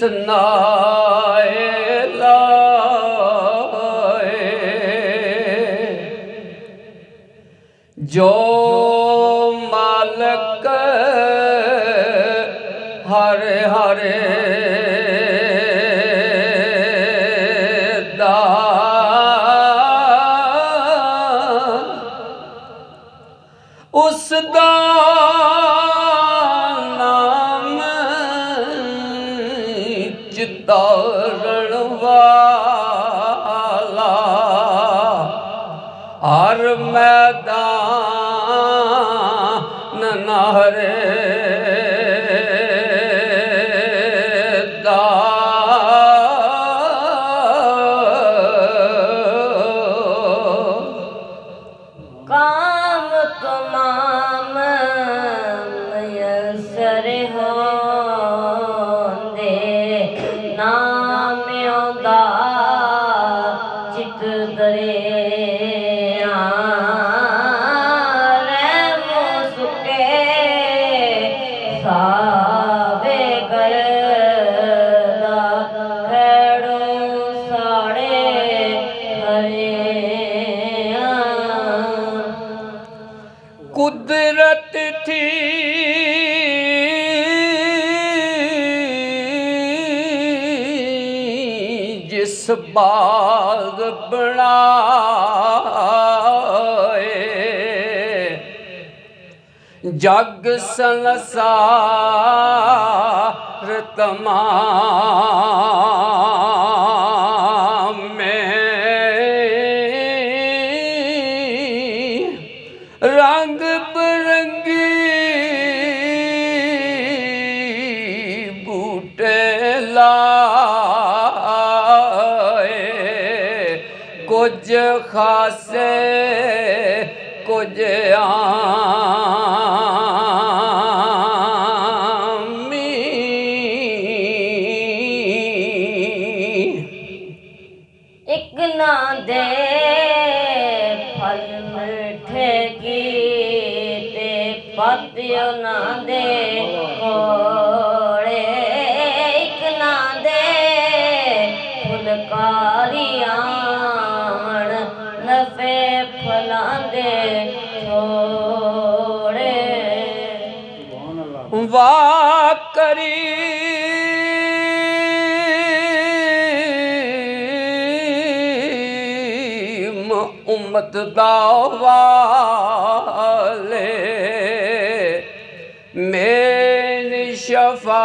सुनाए लाए जो मालक हरे हरे दा उसदा नाम चितारण वाला हर मैदान नारे दा काम तमाम मयसर होंदे नाम औंदा चित दरे सावे करदा खड़ो साड़े हरे कुदरत थी जिस बाग बनाए जग संसार तमाम में रंग बिरंगी बूटे लाए कुछ खासे कुछ एक ना दे फल मिठे की ते पतियों ना दे कोड़े एक ना दे फुलकारियां नफे फलां दे छोड़े वाह करी उम्मत दावाले मेरी शफाअत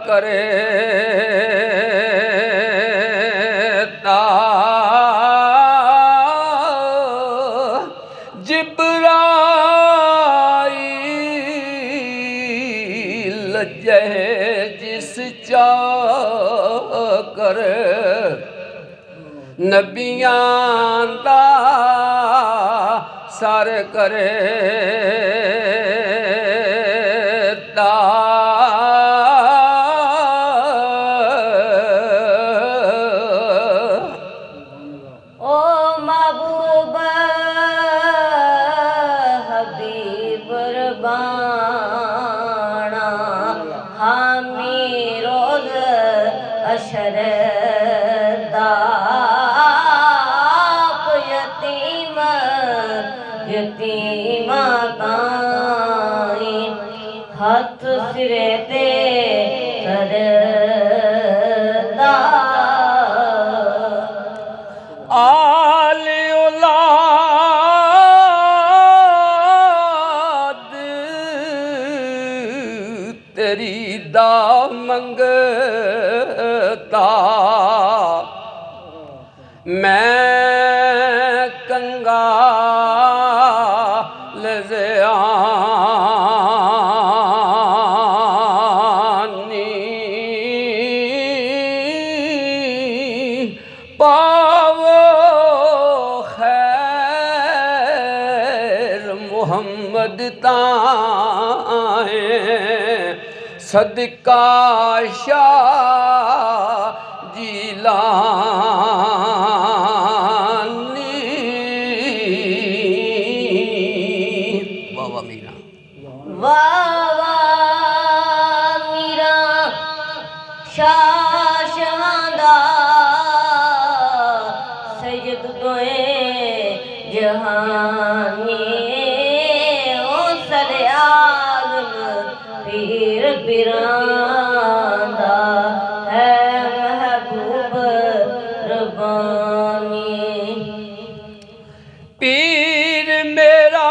करे ता जिब्राईल जहे जिस चाकर नबियां दा सर करे ता ओ महबूब हबीब रबाना हामी रोज अशर यतीमा ताई हाथ सिरे ते करदा आल औलाद तेरी दा मंगता मैं कंगाल ज़ियानी पावो खैर मुहम्मद ताए सदका शाह जिलानी वाह वाह मीरा ਸ਼ਾਹਾਂ ਦਾ ਸੈਯਦ ਦੋਏ ਜਹਾਨੀ ਓ ਸਰਿਆਲਮ ਪੀਰ ਪੀਰਾਂ ਦਾ ਹੈ ਮਹਿਬੂਬ ਰਬਾਨੀ। ਪੀਰ ਮੇਰਾ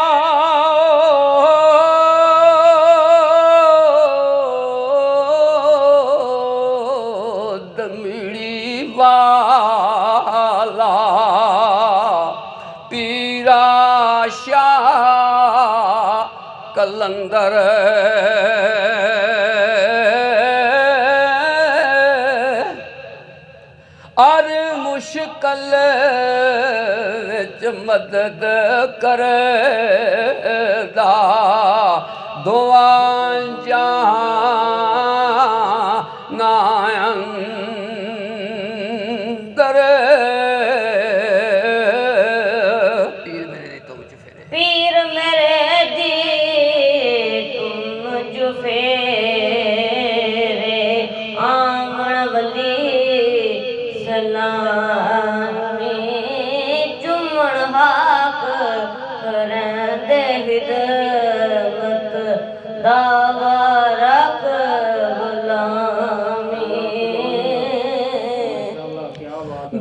ਦਮੜੀ ਵਾਲਾ ਪੀਰਾ ਸ਼ਾਹ ਕਲੰਦਰ ਅਰ ਮੁਸ਼ਕਲ ਵਿੱਚ ਮਦਦ ਕਰਦਾ ਦੁਆ ਜਹਾਨਾਂ ਅੰਦਰ ਪੀਰ ਮੇਰੇ ਦੀ ਤੁਮ ਚ ਫੇਰੇ ਪੀਰ ਮੇਰੇ ਦੀ ਤੁਮ ਚ ਫੇਰੇ ਆਮਣ ਵਲੀ ਸਲਾਮੀ ਚੁੰਮਣ ਹਾਕ ਕਰੰਦੇ ਹਿਦਮਤ ਦਾਵਾ ਰੱਖ ਗੁਲਾਮੀ।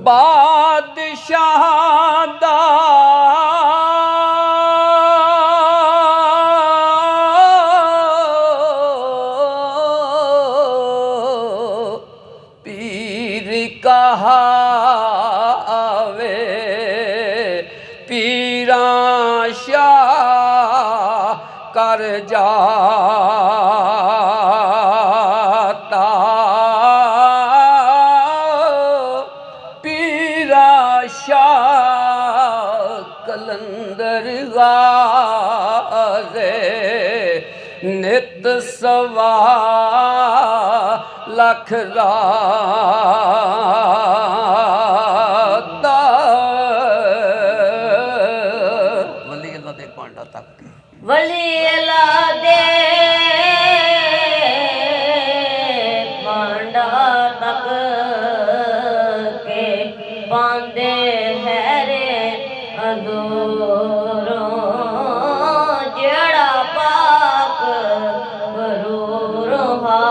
ਬਾਦਸ਼ਾਹ ਦਾ ਪੀਰ ਕਹਾਵੇ ਪੀਰਾਂ ਸ਼ਾਹ ਕਰ ਜਾਤਾ ਪੀਰਾਂ ਸ਼ਾਹ ਕਲੰਦਰ ਗਾਜ਼ੇ ਨਿਤ ਸਵਾ ਲੱਖ ਰਾਤਾ ਵਲੀ ਅੱਲਾ ਦੇ ਪਾਂਡਾ ਤੱਕ ਵਲੀ ਅਲਾ ਦੇ ਪਾਂਡਾ ਤੱਕ ਕੇ ਪਾਂਦੇ ਹੈਰੇ ਅਦੂਰੋਂ ਜਿਹੜਾ ਪਾਕ ਬਰੂਰ ਹਾ